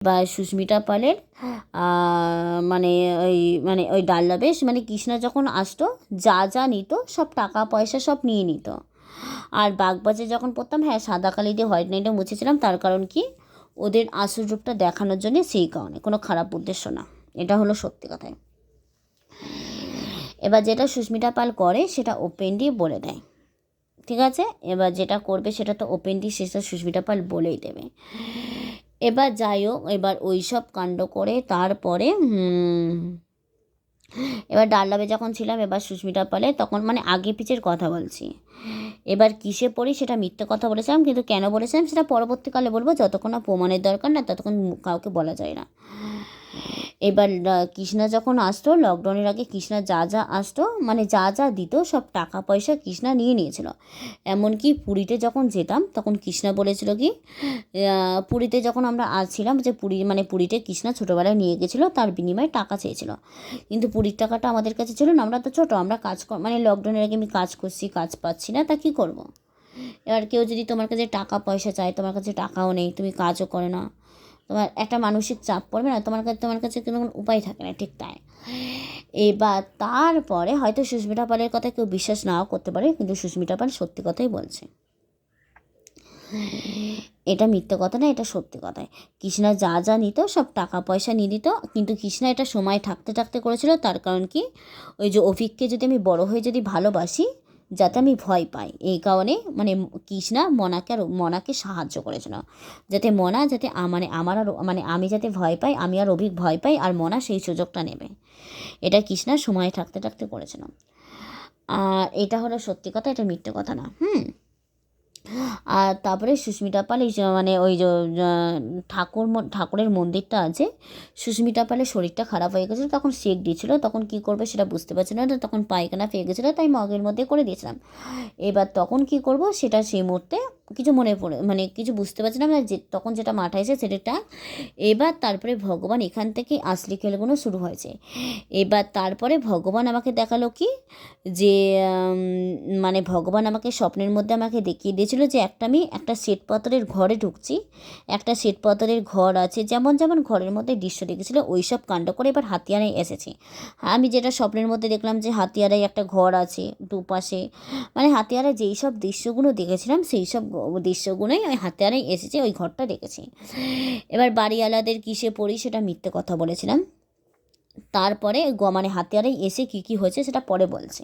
বা সুস্মিতা পালের মানে ওই ডাল্লাবেশ মানে কৃষ্ণা যখন আসতো যা যা নিত সব টাকা পয়সা সব নিয়ে নিত। আর বাগবাজে যখন পড়তাম, হ্যাঁ সাদা কালি দিয়ে হোয়াইট নাইটে মুছেছিলাম, তার কারণ কি ওদের আসল রূপটা দেখানোর জন্য, সেই কারণে, কোনো খারাপ উদ্দেশ্য না। এটা হলো সত্যি কথাই। এবার যেটা সুস্মিতা পাল করে সেটা ওপেনলি বলে দেয়, ঠিক আছে? এবার যেটা করবে সেটা তো ওপেনলি সেটা সুস্মিতা পাল বলেই দেবে। এবার যাই হোক, এবার ওই সব কাণ্ড করে তারপরে এবার ডাল্লাবে যখন ছিলাম, এবার সুস্মিতা পালে তখন মানে আগে পিছের কথা বলছি, এবার কিসে পড়ি সেটা মিথ্যে কথা বলেছিলাম, কিন্তু কেন বলেছিলাম সেটা পরবর্তীকালে বলবো, যতক্ষণ না প্রমাণের দরকার না ততক্ষণ কাউকে বলা যায় না। এবার কৃষ্ণা যখন আসতো লকডাউনের আগে, কৃষ্ণা যা যা আসতো মানে যা যা দিত সব টাকা পয়সা কৃষ্ণা নিয়ে নিয়েছিল। এমনকি পুরীতে যখন যেতাম তখন কৃষ্ণা বলেছিল কি, পুরীতে যখন আমরা আসছিলাম, যে পুরীতে কৃষ্ণা ছোটোবেলায় নিয়ে গেছিলো, তার বিনিময়ে টাকা চেয়েছিল, কিন্তু পুরীর টাকাটা আমাদের কাছে ছিল না, আমরা তো ছোটো, আমরা মানে লকডাউনের আগে আমি কাজ করছি, কাজ পাচ্ছি না, তা কী করবো? এবার কেউ যদি তোমার কাছে টাকা পয়সা চায়, তোমার কাছে টাকাও নেই, তুমি কাজও করে না, তোমার একটা মানসিক চাপ পড়বে না, তোমার কাছে কোনো উপায় থাকে না, ঠিক তাই। এবার তারপরে হয়তো সুস্মিতা পালের কথা কেউ বিশ্বাস নাও করতে পারে, কিন্তু সুস্মিতা পাল সত্যি কথাই বলছে, এটা মিথ্যে কথা না, এটা সত্যি কথাই। কৃষ্ণা যা যা নিত সব টাকা পয়সা নিয়ে দিত, কিন্তু কৃষ্ণা এটা সময় থাকতে থাকতে করেছিল, তার কারণ কি, ওই যে অভিককে যদি আমি বড় হয়ে যদি ভালোবাসি, যাতে আমি ভয় পাই, এই কারণে মানে কৃষ্ণা মনাকে সাহায্য করেছিল, যাতে মনা যাতে মানে আমার আর মানে আমি যাতে ভয় পাই, আমি আর অভিক ভয় পাই, আর মনা সেই সুযোগটা নেবে, এটা কৃষ্ণা সময় থাকতে থাকতে করেছিল। আর এটা হলো সত্যি কথা, এটা মিথ্যে কথা না। আর তারপরে সুস্মিতা পাল মানে ওই যে ঠাকুরের মন্দিরটা আছে, সুস্মিতা পালের শরীরটা খারাপ হয়ে গেছিলো, তখন সেক দিয়েছিলো, তখন কি করবে সেটা বুঝতে পারছিল না, তখন পায়খানা পেয়ে গেছিলো, তাই মগের মধ্যে করে দিয়েছিলাম। এবার তখন কি করব সেটা সেই মুহূর্তে কিছু মনে পড়ে মানে কিছু বুঝতে পারছিলাম না, যে তখন যেটা মাথায় এসে সেটা। এবার তারপরে ভগবান এখান থেকে আসলি খেলগুলো শুরু হয়েছে। এবার তারপরে ভগবান আমাকে দেখালো কি, যে মানে ভগবান আমাকে স্বপ্নের মধ্যে আমাকে দেখিয়ে দিয়েছিল যে আমি একটা শ্বেতপাথরের ঘরে ঢুকছি, একটা শ্বেতপাথরের ঘর আছে, যেমন যেমন ঘরের মধ্যে দৃশ্য দেখেছিলো ওই সব কাণ্ড করে এবার হাতিয়ারায় এসেছি। আমি যেটা স্বপ্নের মধ্যে দেখলাম যে হাতিয়ারায় একটা ঘর আছে দুপাশে, মানে হাতিয়ারায় যেই সব দৃশ্যগুলো দেখেছিলাম সেই সব দৃশ্যগুলোই ওই হাতিয়ারায় এসেছে, ওই ঘরটা দেখেছি। এবার বাড়িওয়ালাদের কিসে পড়ি সেটা মিথ্যে কথা বলেছিলাম, তারপরে মানে হাতিয়ারায় এসে কী কী হয়েছে সেটা পরে বলছি।